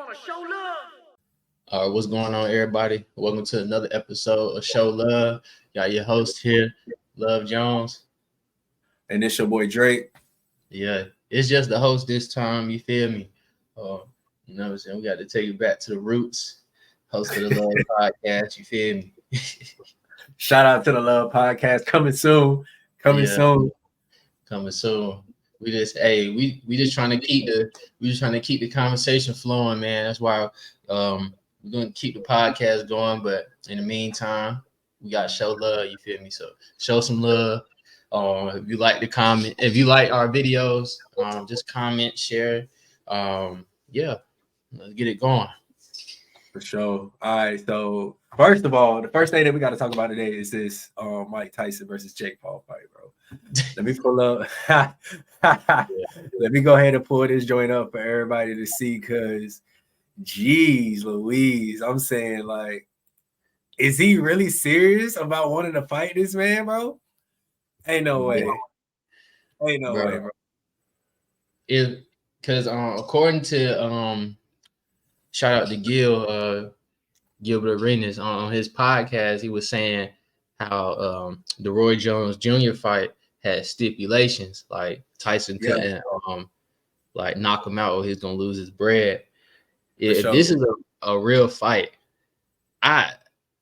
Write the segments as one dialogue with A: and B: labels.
A: What's going on, everybody? Welcome to another episode of Show Love. Got your host here, L.U.V.Jones.
B: And it's your boy Drake.
A: Yeah, it's just the host this time. You feel me? You know what I'm saying? We got to take you back to the roots. Host of the L.U.V.Podcast. You feel me?
B: Shout out to the L.U.V.Podcast. Coming soon. Coming soon.
A: We just trying to keep the conversation flowing, man. That's why we're gonna keep the podcast going. But in the meantime, we got to show love. You feel me? So show some love. If you like our videos, just comment, share. Yeah, let's get it going.
B: For sure. All right. So first of all, the first thing that we got to talk about today is this Mike Tyson versus Jake Paul fight, bro. Let me pull up. Let me go ahead and pull this joint up for everybody to see, because geez Louise, I'm saying, like, is he really serious about wanting to fight this man, bro? Ain't no way. Ain't no way, bro.
A: Because according to shout out to Gilbert Arenas on his podcast, he was saying how the Roy Jones Jr. fight had stipulations, like Tyson couldn't like knock him out or he's gonna lose his bread. If this is a real fight, I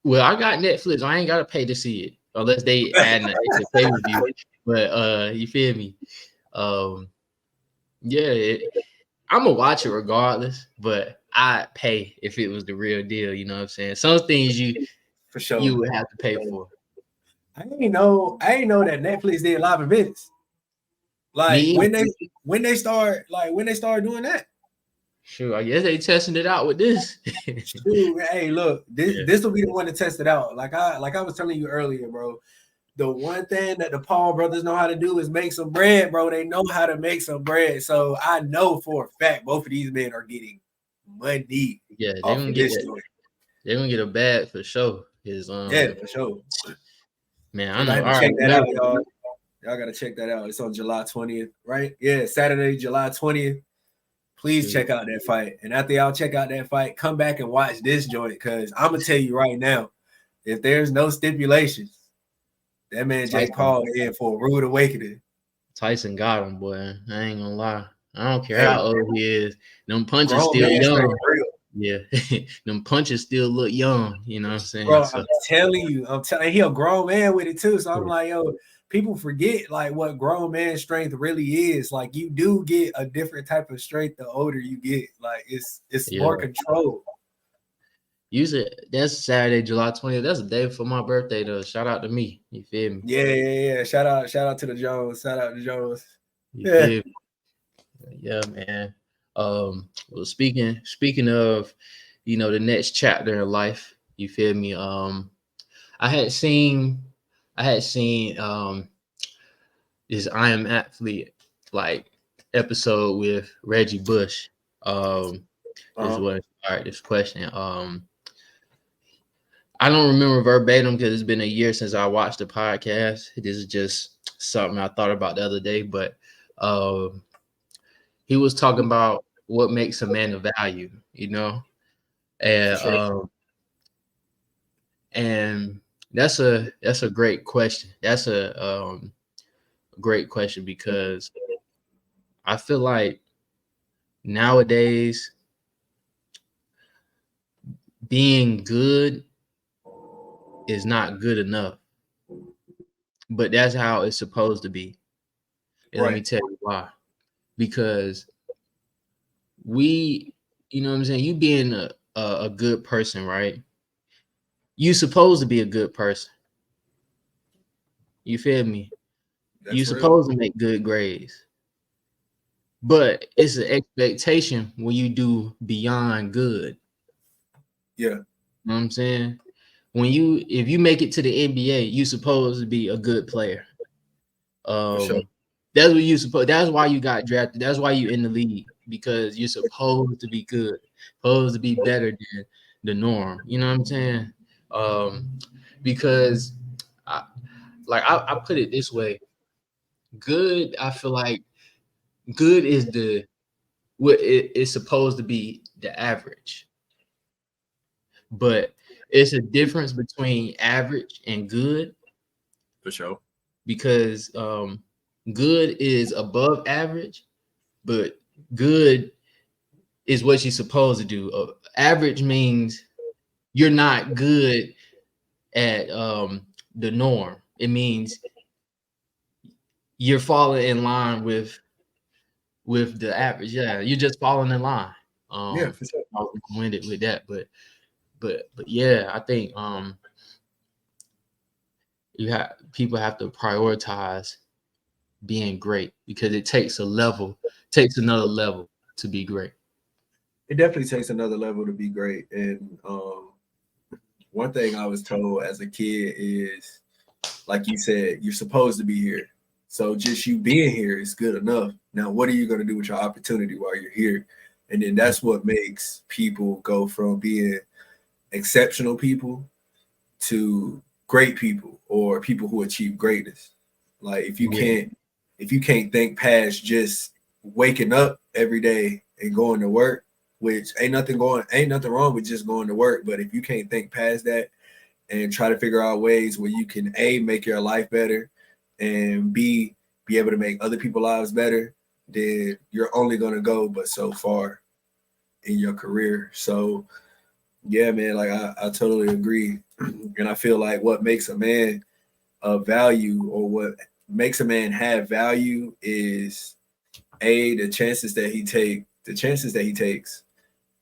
A: got Netflix. I ain't gotta pay to see it unless they add an extra pay-per-view. But you feel me? I'm gonna watch it regardless, but I'd pay if it was the real deal. You know what I'm saying? Some things you would have to pay for.
B: I ain't know that Netflix did live events. Like when they start doing that.
A: Sure, I guess they testing it out with this.
B: Dude, hey, look, this will be the one to test it out. Like I was telling you earlier, bro. The one thing that the Paul brothers know how to do is make some bread, bro. They know how to make some bread. So I know for a fact both of these men are getting money.
A: Yeah, they're gonna get a bag for sure.
B: For sure.
A: Man, I know.
B: Check that out, y'all. Y'all gotta check that out. It's on July 20th, right? Yeah, Saturday, July 20th. Please check out that fight. And after y'all check out that fight, come back and watch this joint, because I'm gonna tell you right now, if there's no stipulations, that man Jake Paul in for a rude awakening.
A: Tyson got him, boy. I ain't gonna lie. I don't care how old he is. Them punches still young. Yeah, them punches still look young. You know what I'm saying?
B: Bro, I'm telling you, he a grown man with it too. So I'm like, yo, people forget like what grown man strength really is. Like, you do get a different type of strength the older you get. Like, it's more control.
A: Usually that's Saturday, July 20th. That's the day before my birthday, though. Shout out to me. You feel me?
B: Yeah. Shout out to the Jones. Shout out to Jones.
A: Yeah, man. Well, speaking of, the next chapter in life, you feel me? I had seen this I Am Athlete like episode with Reggie Bush. Is what inspired this question. I don't remember verbatim because it's been a year since I watched the podcast. This is just something I thought about the other day, but he was talking about what makes a man of value, and that's a great question. That's a great question, because I feel like nowadays being good is not good enough, but that's how it's supposed to be. And let me tell you why. Because you know what I'm saying? You being a good person, right? You supposed to be a good person. You feel me? You supposed to make good grades. But it's an expectation when you do beyond good.
B: Yeah.
A: You know what I'm saying? If you make it to the NBA, you supposed to be a good player.
B: Sure.
A: That's what you supposed. That's why you got drafted. That's why you in the league, because you're supposed to be good, supposed to be better than the norm. You know what I'm saying? Because I put it this way: good. I feel like good is what it's supposed to be the average. But it's a difference between average and good.
B: For sure.
A: Because good is above average, but good is what you're supposed to do. Average means you're not good at the norm. It means you're falling in line with the average. Yeah, you're just falling in line.
B: Yeah, for sure.
A: I was winded with that, but yeah, I think people have to prioritize being great because it takes another level to be great.
B: It definitely takes another level to be great. And one thing I was told as a kid is, like you said, you're supposed to be here. So just you being here is good enough. Now, what are you going to do with your opportunity while you're here? And then that's what makes people go from being exceptional people to great people or people who achieve greatness. Like if you can't think past just waking up every day and going to work, which ain't nothing wrong with just going to work. But if you can't think past that and try to figure out ways where you can make your life better and be able to make other people's lives better, then you're only gonna go but so far in your career. So yeah, man, like I totally agree. And I feel like what makes a man of value, or what makes a man have value, is the chances that he takes,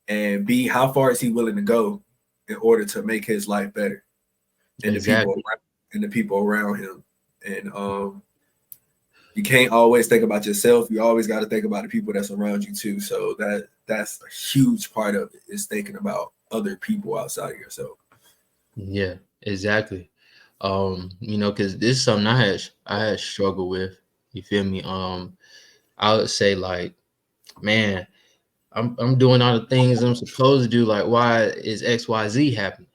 B: and B, how far is he willing to go in order to make his life better and
A: Exactly.
B: the people around him. And you can't always think about yourself. You always got to think about the people that's around you too. So that's a huge part of it, is thinking about other people outside of yourself.
A: Yeah, exactly. Because this is something I had struggled with. You feel me? I would say like, man, I'm doing all the things I'm supposed to do. Like, why is XYZ happening?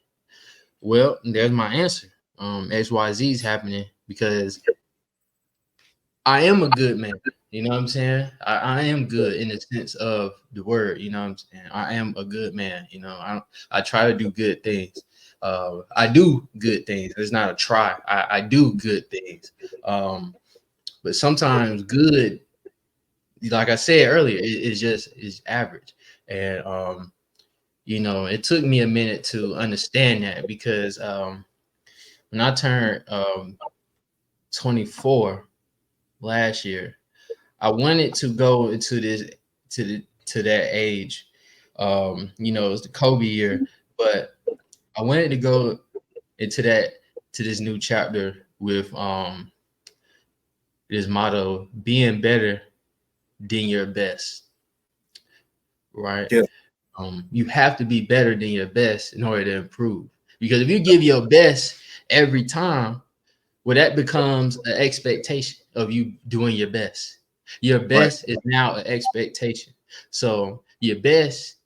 A: Well, there's my answer. XYZ is happening because I am a good man. You know what I'm saying? I am good in the sense of the word. You know what I'm saying? I am a good man. I try to do good things. I do good things. It's not a try. I do good things. But sometimes good, like I said earlier, is average. And it took me a minute to understand that because when I turned 24 last year, I wanted to go into to that age. It's the Kobe year, but I wanted to go into this new chapter with this motto: being better than your best. Right?
B: Yeah.
A: You have to be better than your best in order to improve. Because if you give your best every time, well, that becomes an expectation of you doing your best. Your best is now an expectation. So your best,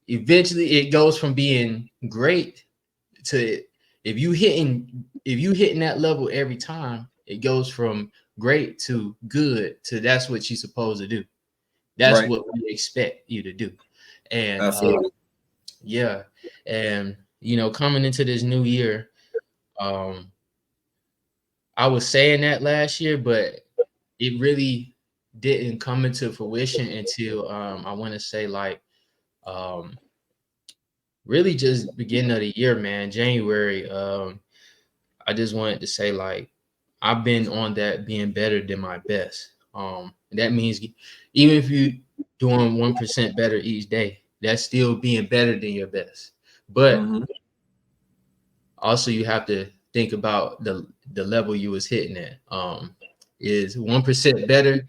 A: eventually it goes from being great to, if you hitting that level every time, it goes from great to good to that's what you're supposed to do. That's what we expect you to do. And yeah. And coming into this new year, I was saying that last year, but it really didn't come into fruition until I want to say like really just beginning of the year, man, January. I just wanted to say like I've been on that being better than my best. That means even if you doing 1% better each day, that's still being better than your best. But also you have to think about the level you was hitting at. Is 1% better?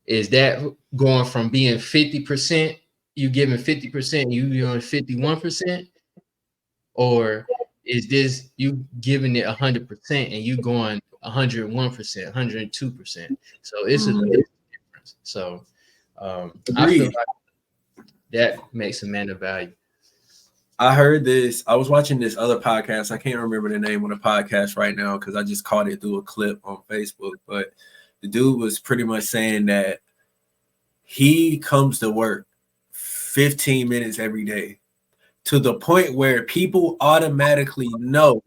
A: Is that going from being 50%, you giving 50%, you doing 51%? Or is this you giving it 100% and you going 101%, 102%? So it's a big difference. So I feel like that makes a man of value.
B: I heard this. I was watching this other podcast. I can't remember the name of the podcast right now because I just caught it through a clip on Facebook. But the dude was pretty much saying that he comes to work 15 minutes every day, to the point where people automatically know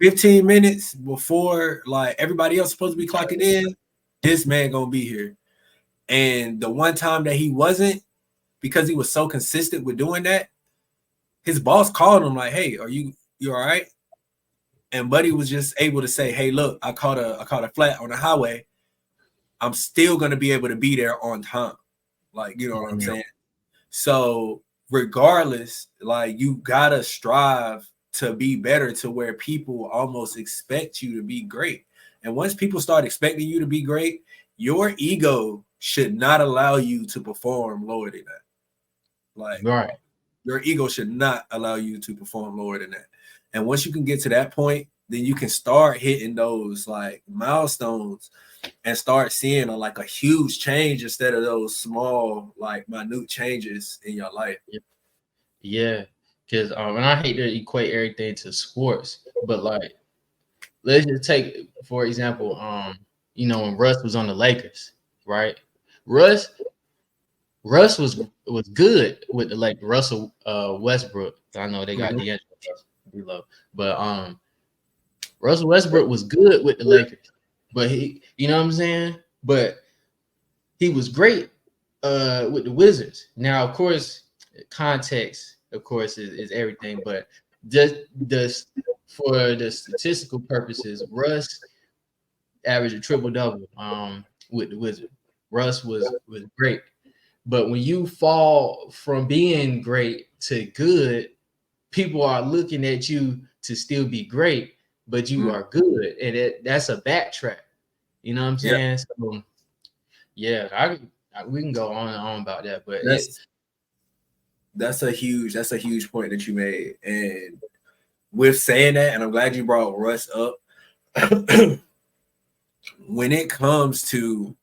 B: 15 minutes before like everybody else supposed to be clocking in, this man gonna be here. And the one time that he wasn't, because he was so consistent with doing that, his boss called him like, "Hey, are you all right?" And Buddy was just able to say, "Hey, look, I caught a flat on the highway. I'm still gonna be able to be there on time." Like, you know what I'm saying? So regardless, like you gotta strive to be better, to where people almost expect you to be great. And once people start expecting you to be great, your ego should not allow you to perform lower than that. Like,
A: Right.
B: your ego should not allow you to perform lower than that. And once you can get to that point, then you can start hitting those like milestones and start seeing a huge change instead of those small, like minute changes in your life.
A: Yeah. Because and I hate to equate everything to sports, but like let's just take for example, when Russ was on the Lakers, right? Russ Russ was good with the Lakers. Russell Westbrook. I know they got DeAjai below, but Russell Westbrook was good with the Lakers, but he, you know what I'm saying? But he was great with the Wizards. Now, of course, context, of course, is everything, but just for the statistical purposes, Russ averaged a triple double with the Wizards. Russ was great. But when you fall from being great to good, people are looking at you to still be great, but you are good, and that's a backtrack. You know what I'm
B: Yeah,
A: saying? So yeah, we can go on and on about that, but
B: that's a huge point that you made. And with saying that, and I'm glad you brought Russ up. When it comes to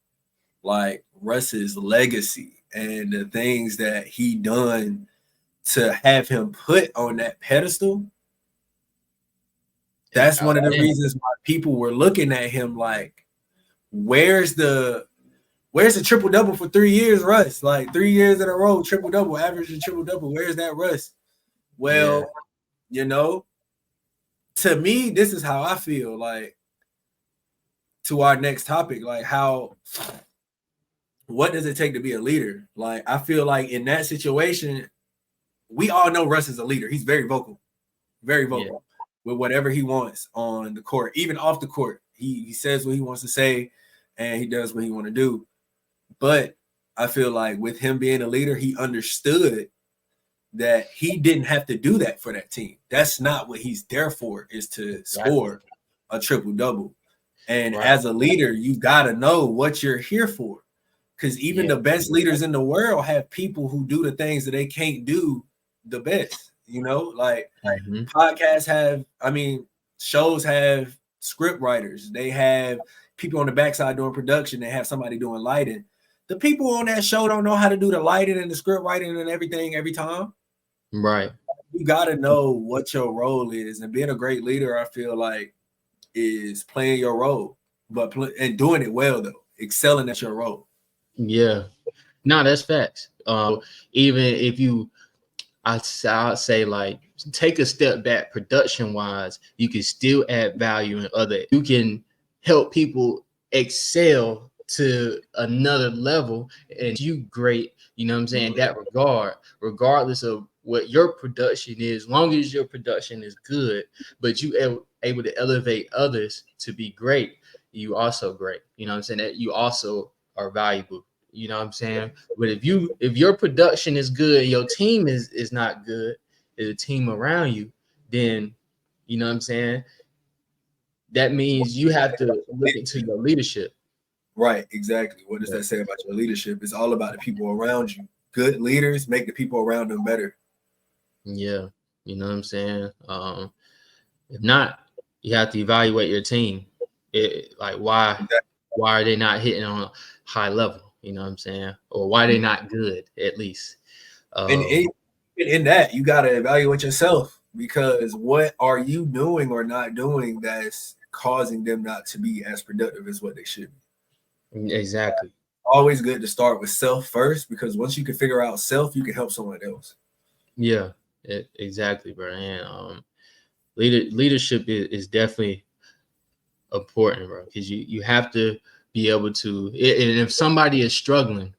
B: like Russ's legacy and the things that he done to have him put on that pedestal, that's one of the reasons why people were looking at him like, where's the triple double for 3 years, Russ? Like 3 years in a row, triple double, averaging triple double. Where's that Russ? Well, to me, this is how I feel. Like, to our next topic, like what does it take to be a leader? Like, I feel like in that situation, we all know Russ is a leader. He's very vocal with whatever he wants on the court, even off the court. He says what he wants to say, and he does what he want to do. But I feel like with him being a leader, he understood that he didn't have to do that for that team. That's not what he's there for, is to score a triple double. And as a leader, you got to know what you're here for. Because even the best leaders in the world have people who do the things that they can't do the best. You know, like podcasts have, shows have script writers. They have people on the backside doing production. They have somebody doing lighting. The people on that show don't know how to do the lighting and the script writing and everything every time.
A: Right.
B: You got to know what your role is. And being a great leader, I feel like, is playing your role, and doing it well, though. Excelling at your role.
A: Yeah. No, that's facts. Even if I'd say like take a step back production wise, you can still add value in you can help people excel to another level, and you great, you know what I'm saying, that regardless of what your production is, long as your production is good, but you able to elevate others to be great, you also great, you know what I'm saying, that you also are valuable. You know what I'm saying? But if your production is good and your team is not good, the team around you, then you know what I'm saying, that means you have to look into your leadership.
B: Right, exactly. What does that say about your leadership? It's all about the people around you. Good leaders make the people around them better.
A: Yeah, you know what I'm saying? If not, you have to evaluate your team. Like why are they not hitting on a high level? You know what I'm saying? Or why are they not good at least?
B: And in that, you got to evaluate yourself, because what are you doing or not doing that's causing them not to be as productive as what they should be?
A: Exactly.
B: always good to start with self first, because once you can figure out self, you can help someone else.
A: Yeah, exactly, bro. And leadership is definitely important, bro, because you have to be able to, and if somebody is struggling,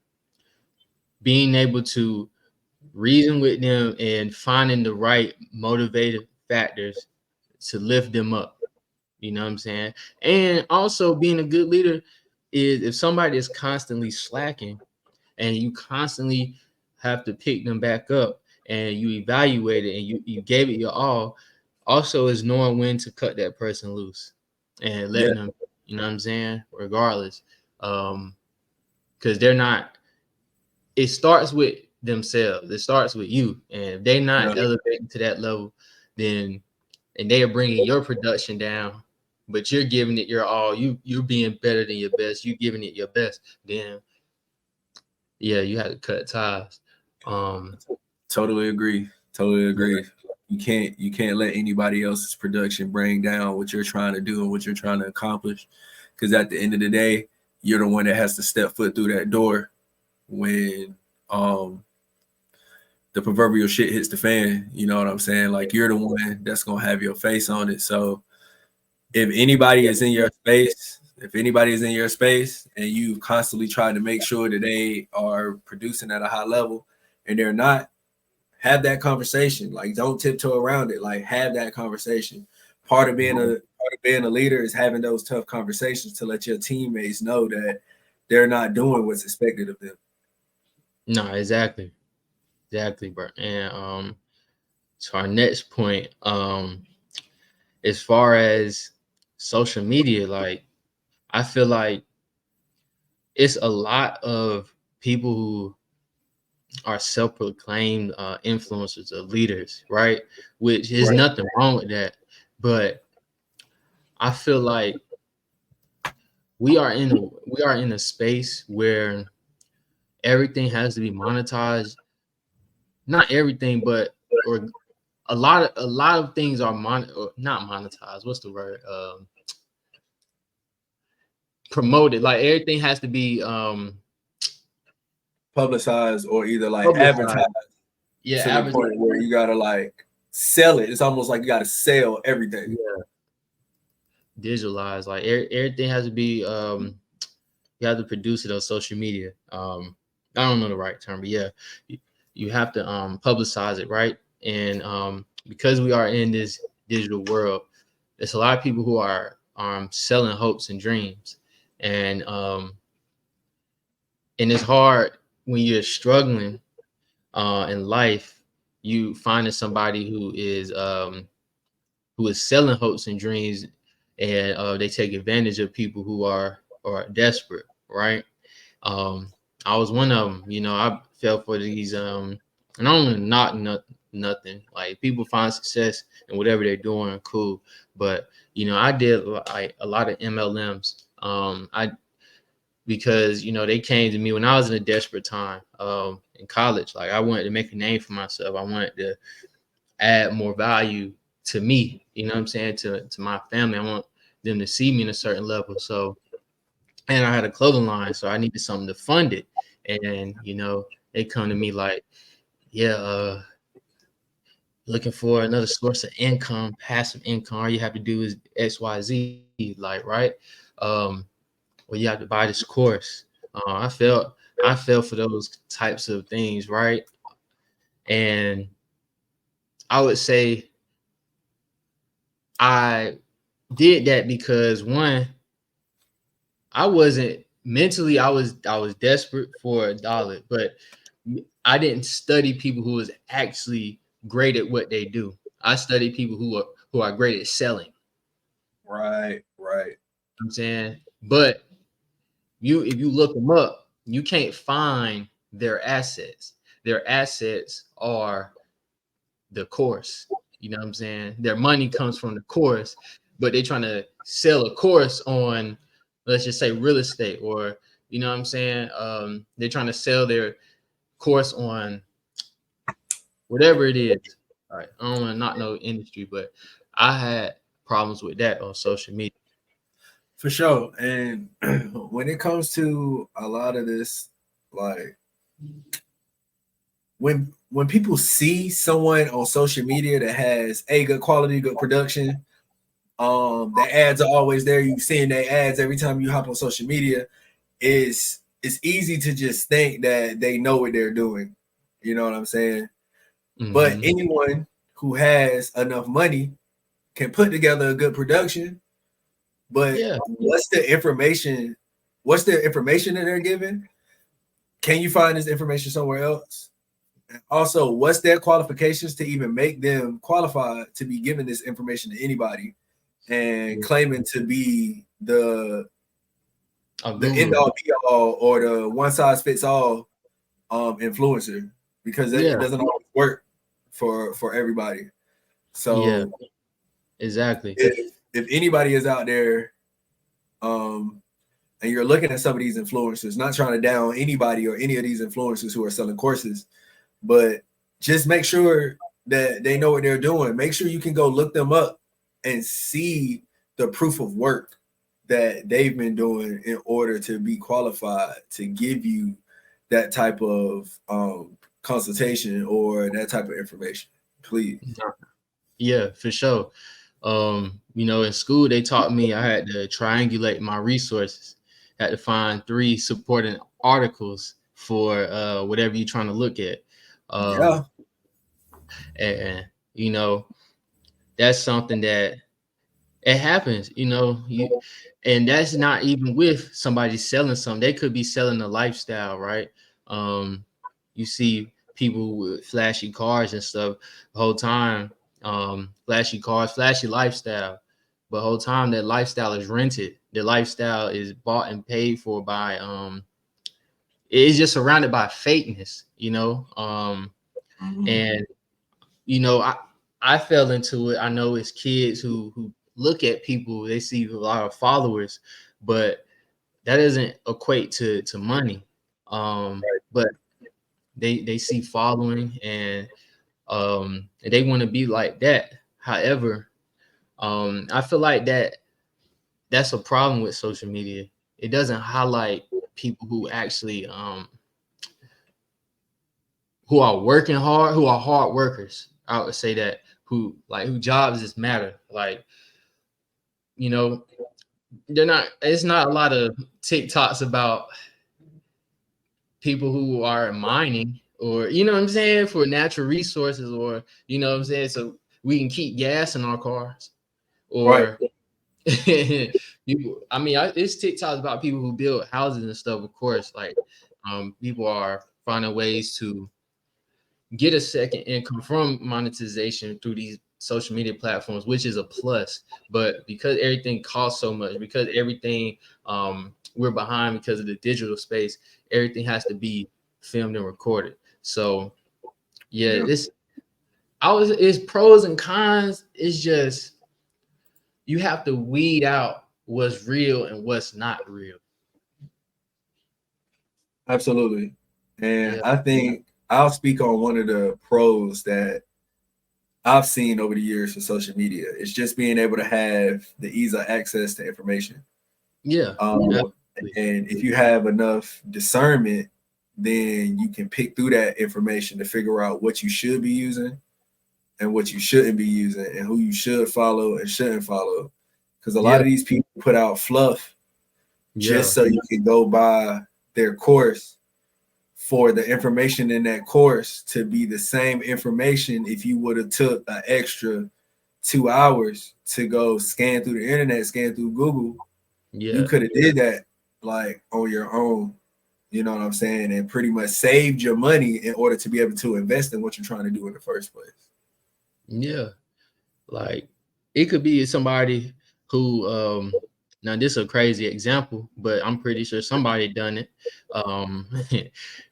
A: being able to reason with them and finding the right motivative factors to lift them up. You know what I'm saying? And also being a good leader is if somebody is constantly slacking and you constantly have to pick them back up and you evaluate it and you gave it your all, also is knowing when to cut that person loose and
B: Yeah,
A: letting them, you know what I'm saying, regardless. Because they're not, it starts with themselves. It starts with you. And if they're
B: yeah,
A: not elevating to that level, then and they are bringing your production down, but you're giving it your all. You're being better than your best. You giving it your best. Then yeah, you have to cut ties. Um,
B: totally agree. Totally agree. You can't let anybody else's production bring down what you're trying to do and what you're trying to accomplish, because at the end of the day, you're the one that has to step foot through that door when um the proverbial shit hits the fan. You know what I'm saying? Like, you're the one that's gonna have your face on it. So if anybody is in your space, and you constantly try to make sure that they are producing at a high level and they're not, have that conversation. Like, don't tiptoe around it. Like, have that conversation. Part of being a leader is having those tough conversations to let your teammates know that they're not doing what's expected of them.
A: no, exactly, bro. And so our next point, as far as social media, like I feel like it's a lot of people who are self-proclaimed influencers or leaders, right? Which is
B: Right.
A: nothing wrong with that, but I feel like we are in a space where everything has to be monetized. Not everything, but or a lot of things are or not monetized. What's the word? Promoted. Like everything has to be
B: Publicized or either like
A: publicized.
B: advertised
A: Yeah,
B: to the
A: advertised.
B: point where you gotta like sell it. It's almost like you gotta sell everything.
A: Yeah, digitalized. Like everything has to be you have to produce it on social media. I don't know the right term, but yeah, you have to publicize it, right? And because we are in this digital world, there's a lot of people who are selling hopes and dreams, and and it's hard when you're struggling in life. You finding somebody who is selling hopes and dreams, and they take advantage of people who are desperate, right? Um, I was one of them. You know, I fell for these. And I don't want to knock nothing. Like people find success in whatever they're doing, cool. But I did like a lot of MLMs. I because they came to me when I was in a desperate time in college. Like I wanted to make a name for myself. I wanted to add more value to me. You know what I'm saying, to my family. I want them to see me in a certain level. So, and I had a clothing line, so I needed something to fund it. And they come to me like, yeah, looking for another source of income, passive income. All you have to do is XYZ, like, right? Um, well, you have to buy this course. I fell for those types of things, right? And I would say I did that because one, I wasn't mentally, I was desperate for a dollar, but I didn't study people who was actually great at what they do. I studied people who are great at selling.
B: Right, right.
A: I'm saying, but if you look them up, you can't find their assets. Their assets are the course. You know what I'm saying? Their money comes from the course, but they're trying to sell a course on, let's just say, real estate, or you know what I'm saying? They're trying to sell their course on whatever it is. All right, I don't want to not know industry, but I had problems with that on social media.
B: For sure. And when it comes to a lot of this, like when people see someone on social media that has a good quality, good production, the ads are always there. You seeing their ads every time you hop on social media. It's easy to just think that they know what they're doing. You know what I'm saying? But
A: Mm-hmm.
B: anyone who has enough money can put together a good production. But
A: Yeah.
B: what's the information? What's the information that they're giving? Can you find this information somewhere else? Also, what's their qualifications to even make them qualified to be giving this information to anybody and claiming to be
A: A
B: the end
A: guru.
B: all be all or the one size fits all influencer, because it
A: Yeah.
B: doesn't always work for everybody.
A: Yeah.
B: So
A: Exactly.
B: if anybody is out there um and you're looking at some of these influencers, not trying to down anybody or any of these influencers who are selling courses, but just make sure that they know what they're doing. Make sure you can go look them up and see the proof of work that they've been doing in order to be qualified to give you that type of consultation or that type of information. Please.
A: Yeah, for sure. In school they taught me I had to triangulate my resources. Had to find 3 supporting articles for whatever you're trying to look at. Um,
B: Yeah,
A: and that's something that it happens, and that's not even with somebody selling something. They could be selling a lifestyle, right? Um, you see people with flashy cars and stuff the whole time, flashy cars, flashy lifestyle, but the whole time that lifestyle is rented. The lifestyle is bought and paid for by it's just surrounded by fakeness, and I fell into it. I know it's kids who look at people, they see a lot of followers, but that doesn't equate to money. But they see following and they want to be like that. However, I feel like that's a problem with social media. It doesn't highlight people who actually who are working hard, who are hard workers. I would say that who jobs just matter. Like, you know, it's not a lot of TikToks about people who are mining or you know what I'm saying for natural resources or you know what I'm saying so we can keep gas in our cars
B: right.
A: or people. I mean, it's TikToks about people who build houses and stuff. Of course, like people are finding ways to get a second income from monetization through these social media platforms, which is a plus. But because everything costs so much, because everything we're behind because of the digital space, everything has to be filmed and recorded. So yeah,
B: Yeah,
A: it's pros and cons. It's just you have to weed out what's real and what's not real.
B: absolutely. And
A: Yeah.
B: I think I'll speak on one of the pros that I've seen over the years for social media. It's just being able to have the ease of access to information.
A: Yeah.
B: Um,
A: Absolutely.
B: and if you have enough discernment, then you can pick through that information to figure out what you should be using and what you shouldn't be using and who you should follow and shouldn't follow. Because a lot
A: Yeah.
B: of these people put out fluff
A: Yeah.
B: just so you can go buy their course for the information in that course to be the same information if you would have took an extra 2 hours to go scan through the internet, scan through Google. You
A: Yeah.
B: could have did that like on your own, you know what I'm saying, and pretty much saved your money in order to be able to invest in what you're trying to do in the first place.
A: Yeah. Like it could be somebody who now this is a crazy example, but I'm pretty sure somebody done it. Um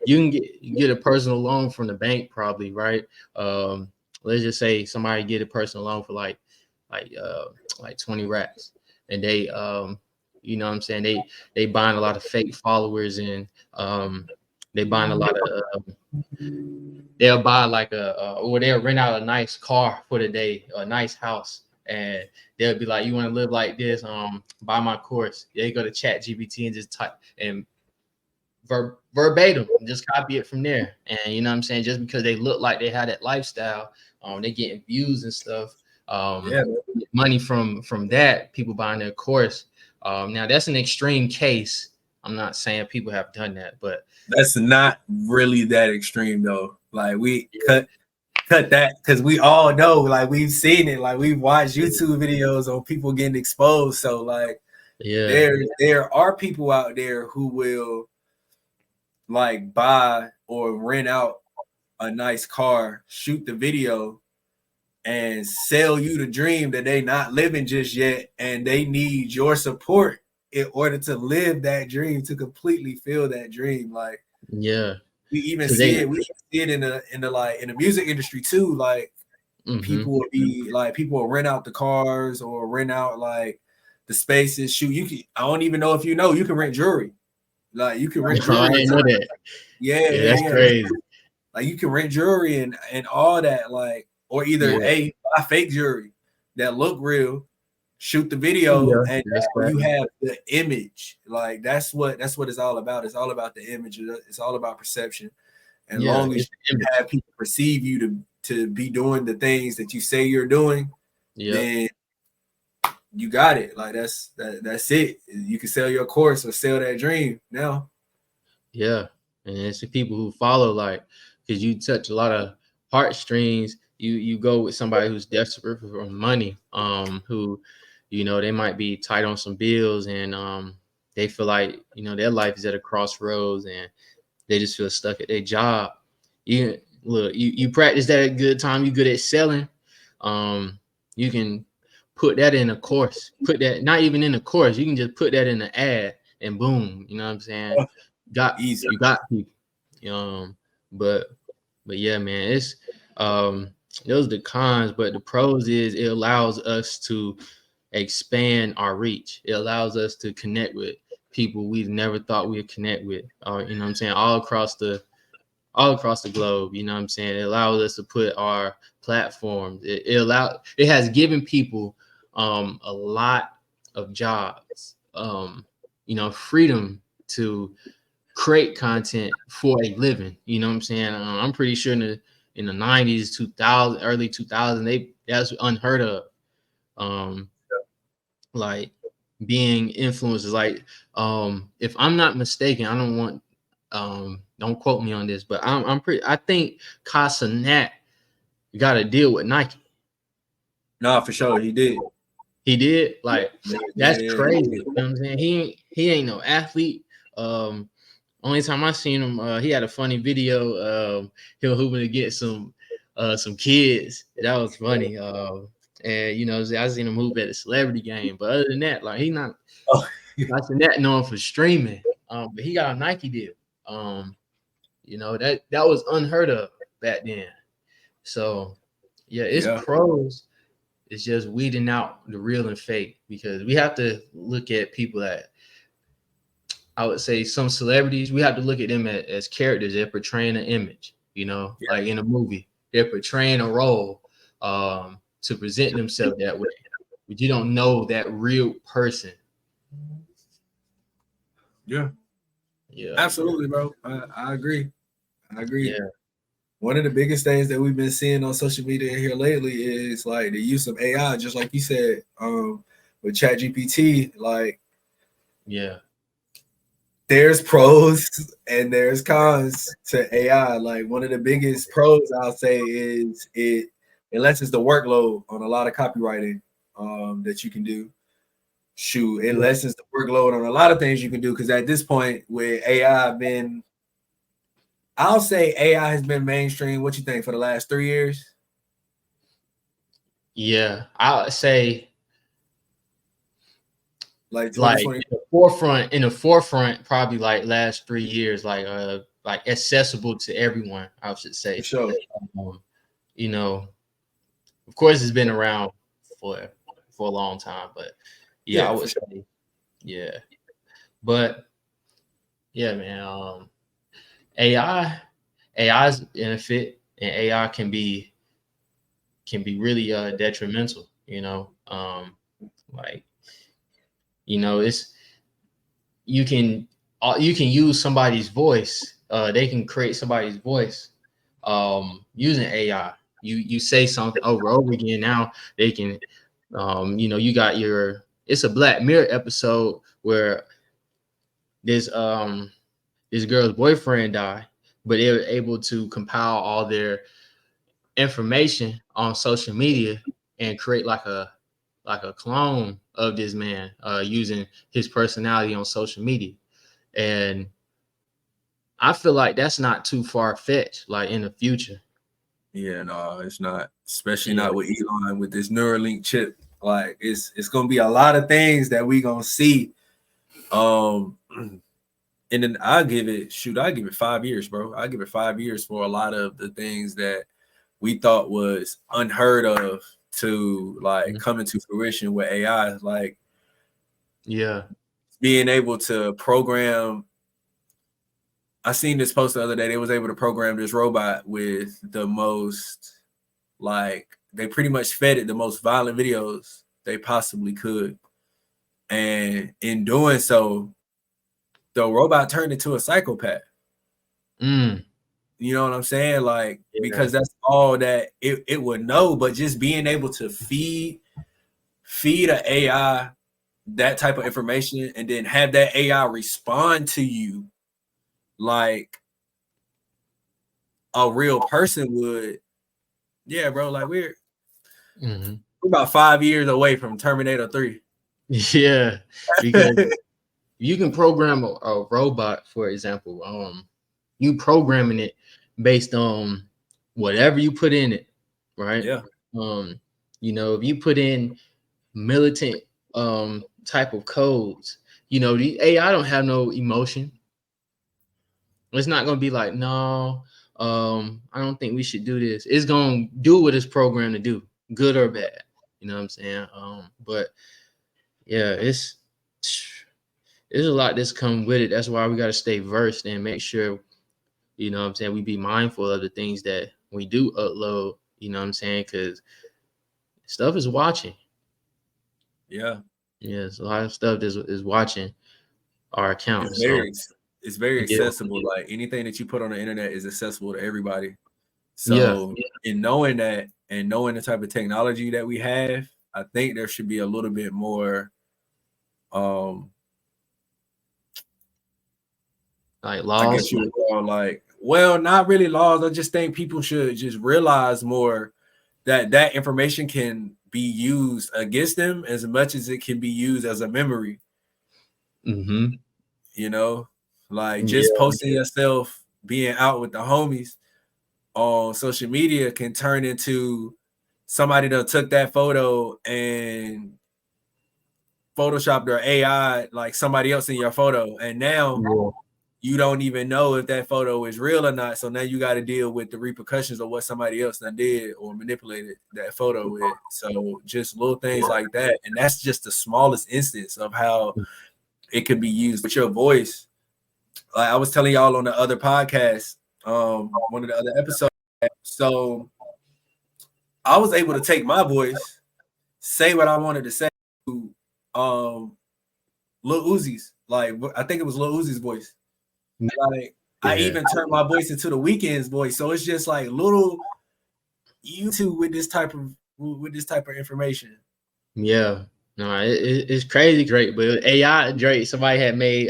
A: you can get a personal loan from the bank probably, right? Um let's just say somebody get a personal loan for like uh like 20 racks and they you know what I'm saying they buying a lot of fake followers and they buying a lot of they'll buy like or they'll rent out a nice car for the day, a nice house, and they'll be like, "You want to live like this? Buy my course." They go to ChatGPT and just type and verbatim, just copy it from there. And you know what I'm saying? Just because they look like they had that lifestyle, they getting views and stuff, money from that, people buying their course. Now that's an extreme case. I'm not saying people have done that, but
B: that's not really that extreme though. Like we cut that because we all know, like we've seen it, like we've watched YouTube videos on people getting exposed. So like, there are people out there who will like buy or rent out a nice car, shoot the video, and sell you the dream that they not living just yet, and they need your support in order to live that dream, to completely feel that dream. Like, we even see it. We see it in the music industry too. Like, people will be like, people will rent out the cars or rent out like the spaces. Shoot, you can. I don't even know if you know, you can rent jewelry. Like, you can rent jewelry.
A: I didn't know that.
B: Yeah,
A: that's crazy.
B: Like, you can rent jewelry and all that. Like, or either buy fake jewelry that look real, shoot the video, and you have the image. Like, that's what it's all about. It's all about the image. It's all about perception. And long as you have people perceive you to be doing the things that you say you're doing, then you got it. Like, that's it. You can sell your course or sell that dream now.
A: Yeah, and it's the people who follow, like, because you touch a lot of heartstrings. You go with somebody who's desperate for money, who, you know, they might be tight on some bills, and they feel like, you know, their life is at a crossroads, and they just feel stuck at their job. You practice that at good time. You good at selling. You can put that in a course. Put that not even in a course. You can just put that in an ad, and boom. You know what I'm saying? You got people. But yeah, man, it's those are the cons, but the pros is it allows us to expand our reach. It allows us to connect with people we've never thought we'd connect with. You know what I'm saying? All across the globe. You know what I'm saying? It allows us to put our platforms. It has given people a lot of jobs. You know, freedom to create content for a living. You know what I'm saying? I'm pretty sure in the 90s, 2000, early 2000, that's unheard of. Like, being influencers. Like, if I'm not mistaken, I don't want don't quote me on this, but I think Casanat got a deal with Nike.
B: No, for sure, he did.
A: He did? Like, that's crazy. You know what I'm saying? He ain't no athlete. Only time I seen him, he had a funny video. Him hooping to get some kids. That was funny. And you know, I seen him hoop at a celebrity game. But other than that, like, he not that known for streaming. But he got a Nike deal. You know, that was unheard of back then. So yeah, it's pros. It's just weeding out the real and fake, because we have to look at people that, I would say, some celebrities, we have to look at them as characters. They're portraying an image, you know, like in a movie, they're portraying a role to present themselves that way. But you don't know that real person.
B: Yeah, absolutely, bro. I agree. Yeah. One of the biggest things that we've been seeing on social media here lately is like the use of AI, just like you said, with ChatGPT. Like, there's pros and there's cons to AI. Like, one of the biggest pros I'll say is it lessens the workload on a lot of copywriting that you can do. Shoot, it lessens the workload on a lot of things you can do, because at this point with AI I'll say AI has been mainstream. What you think, for the last 3 years?
A: Yeah, I would say
B: like
A: in the forefront, probably like last 3 years, like accessible to everyone, I should say.
B: For sure.
A: You know, of course, it's been around for a long time, but I would say, but yeah, man, AI's benefit, and AI can be really detrimental. You know, Um, like, it's you can use somebody's voice. They can create somebody's voice using AI. You say something over and over again. Now they can, you got it's a Black Mirror episode where this this girl's boyfriend died, but they were able to compile all their information on social media and create like a clone of this man using his personality on social media. And I feel like that's not too far fetched, like in the future.
B: Yeah, no, it's not, especially
A: Yeah.
B: not with Elon with this Neuralink chip. Like it's gonna be a lot of things that we gonna see. And then I give it 5 years, bro. I give it 5 years for a lot of the things that we thought was unheard of to like come into fruition with AI. Like
A: Yeah.
B: being able to program. I seen this post the other day. They was able to program this robot with the most, like, they pretty much fed it the most violent videos they possibly could. And in doing so, the robot turned into a psychopath. You know what I'm saying? Like, because that's all that it would know. But just being able to feed an AI that type of information and then have that AI respond to you like a real person would. Yeah, bro. Like we're about 5 years away from Terminator 3.
A: Yeah, because you can program a robot, for example. You programming it based on whatever you put in it, right?
B: Yeah.
A: If you put in militant type of codes, the AI don't have no emotion. It's not gonna be like, no, I don't think we should do this. It's gonna do what it's programmed to do, good or bad. You know what I'm saying? But yeah, there's a lot that's come with it. That's why we got to stay versed and make sure, what I'm saying, we be mindful of the things that we do upload, what I'm saying, because stuff is watching.
B: Yeah.
A: Yes, a lot of stuff is watching our account.
B: It's very accessible. Like anything that you put on the internet is accessible to everybody.
A: Yeah.
B: So in knowing that and knowing the type of technology that we have, I think there should be a little bit more
A: like laws.
B: I guess you would call like, well, not really laws. I just think people should just realize more that information can be used against them as much as it can be used as a memory. Like just posting yourself being out with the homies on social media can turn into somebody that took that photo and photoshopped their AI like somebody else in your photo, and now you don't even know if that photo is real or not. So now you got to deal with the repercussions of what somebody else did or manipulated that photo with. So just little things like that, and that's just the smallest instance of how it could be used with your voice. Like I was telling y'all on the other podcast, one of the other episodes. So I was able to take my voice, say what I wanted to say to Lil Uzi's. Like I think it was Lil Uzi's voice. Like I even turned my voice into the Weeknd's voice. So it's just like little YouTube with this type of information.
A: Yeah. No, it's crazy, Drake. But AI Drake, somebody had made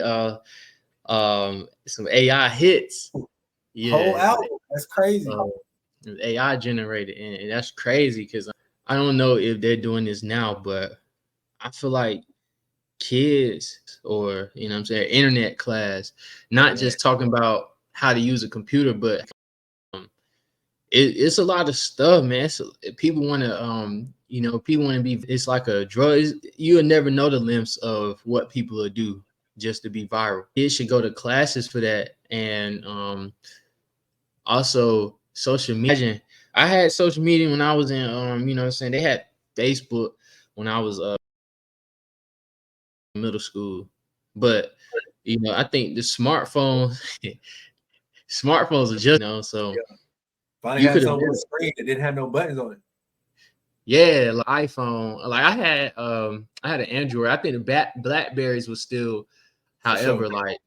A: some AI hits. Yeah,
B: whole album. That's crazy.
A: AI generated, and that's crazy because I don't know if they're doing this now, but I feel like kids or what I'm saying, internet class, not just talking about how to use a computer, but it's a lot of stuff, man. People want to people want to be, it's like a drug. You'll never know the limits of what people will do just to be viral. Kids should go to classes for that. And also social media. I had social media when I was in what I'm saying, they had Facebook when I was middle school. But I think the smartphones are just, so
B: finally had something on the screen that didn't have no buttons on it.
A: Yeah, like iPhone. Like I had an Android. I think the Blackberries was still,
B: For sure.
A: however, like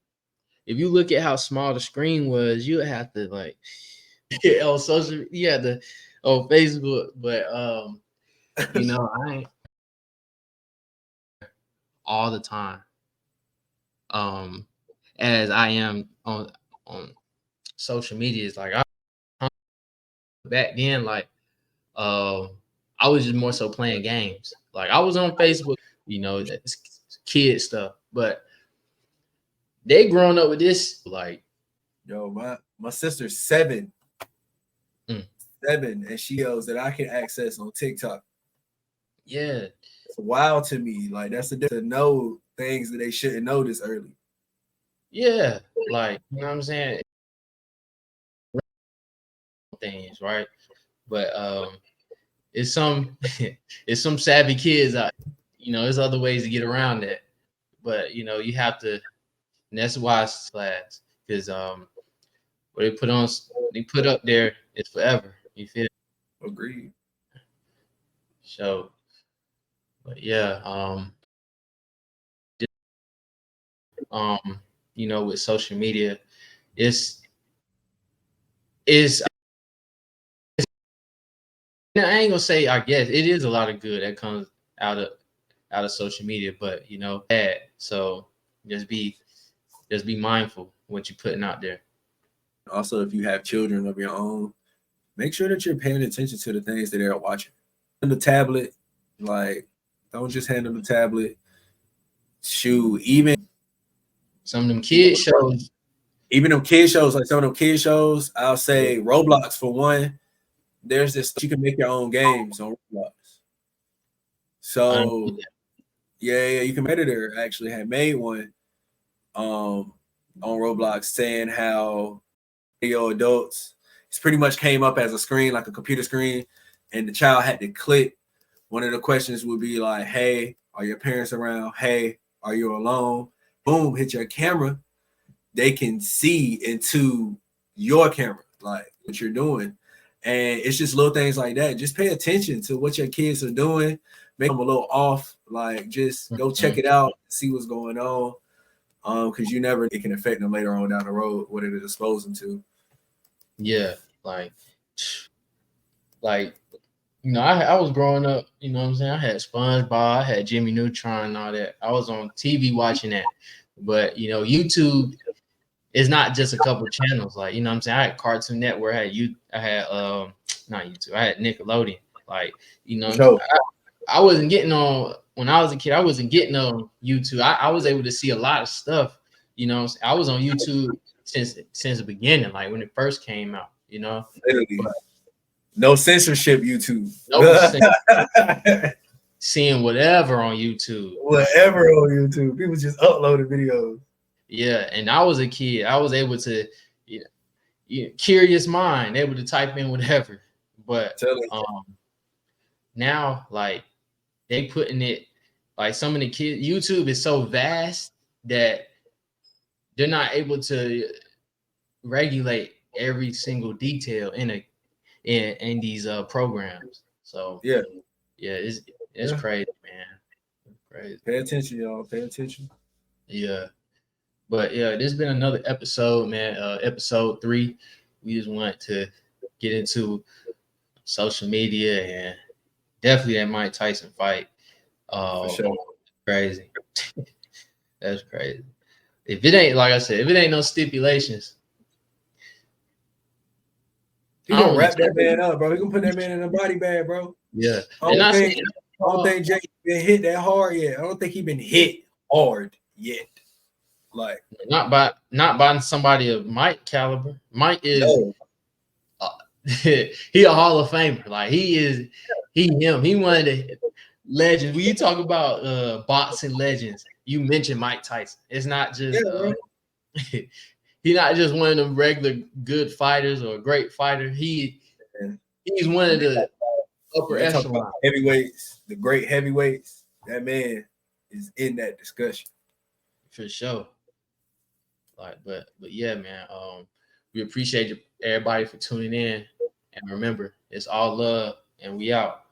A: if you look at how small the screen was, you would have to like get on social, you had to on Facebook, but you know, I ain't all the time. Um as I am on social media. Is like I back then, like um I was just more so playing games. Like I was on Facebook, you know, it's kid stuff, but they grown up with this, like,
B: Yo, my sister's 7,
A: mm,
B: 7, and she knows that I can access on TikTok.
A: yeah,
B: It's wild to me. Like that's the to know things that they shouldn't know this early.
A: yeah, like you know what I'm saying, things, right? But it's some it's some savvy kids out. You know, there's other ways to get around that, but you know, you have to. And that's why it's class, because what they put up there is forever. You feel?
B: Agreed.
A: So, but yeah, um, you know, with social media, it's it's. I ain't gonna say. I guess it is a lot of good that comes out of social media, but you know, bad. So just be mindful what you're putting out there.
B: Also, if you have children of your own, make sure that you're paying attention to the things that they're watching. And the tablet, like, don't just hand them the tablet. Shoot,
A: Some of them kid shows.
B: even them kid shows, like some of them kid shows, I'll say Roblox for one. There's this you can make your own games on Roblox.
A: Um,
B: So yeah, you can editor actually had made one um on Roblox saying how video adults it's pretty much came up as a screen, like a computer screen, and the child had to click. One of the questions would be like, hey, are your parents around? Hey, are you alone? Boom, hit your camera. They can see into your camera, like what you're doing. And it's just little things like that. Just pay attention to what your kids are doing. Make them a little off. Like just go check it out, see what's going on. Because you never it can affect them later on down the road, what it expose them to.
A: yeah, like you know, I was growing up. You know what I'm saying? I had SpongeBob, I had Jimmy Neutron, and all that. I was on TV watching that. But you know, YouTube is not just a couple channels. Like you know what I'm saying? I had Cartoon Network, I had not YouTube, I had Nickelodeon. Like you know,
B: Sure.
A: I wasn't getting on when I was a kid. I wasn't getting on YouTube. I was able to see a lot of stuff. You know, I was on YouTube since the beginning, like when it first came out. You know,
B: Literally.
A: but
B: No censorship, YouTube.
A: no seeing whatever on YouTube.
B: Whatever on YouTube. People just uploaded videos.
A: Yeah, and I was a kid. I was able to, curious mind, able to type in whatever. But
B: Tell them.
A: now, like they putting it, like some of the kids, YouTube is so vast that they're not able to regulate every single detail in these programs. So
B: Yeah.
A: yeah, it's
B: Yeah.
A: crazy, man. Crazy.
B: Pay attention, y'all. Pay attention.
A: Yeah. But yeah, this has been another episode, man. Episode 3. We just want to get into social media and definitely that Mike Tyson fight.
B: For
A: Uh,
B: sure.
A: crazy. That's crazy. If it ain't, like I said, if it ain't no stipulations,
B: He
A: I don't
B: gonna
A: really.
B: wrap that man up, bro. He gonna put that man in a body bag, bro.
A: Yeah,
B: I
A: and
B: don't
A: I said,
B: think I don't think Jake been hit that hard yet. I don't think he been hit hard yet. Like
A: not by somebody of Mike caliber. Mike is
B: no.
A: he a Hall of Famer. Like he him. He one of the legends. When you talk about boxing legends, you mention Mike Tyson. It's not
B: Yeah,
A: just
B: bro.
A: he's not just one of them regular good fighters or a great fighter. He's one of the
B: When
A: upper
B: they talk about
A: echelon
B: heavyweights, the great heavyweights, that man is in that discussion.
A: for sure. Like, but yeah, man. We appreciate everybody for tuning in, and remember, it's all love, and we out.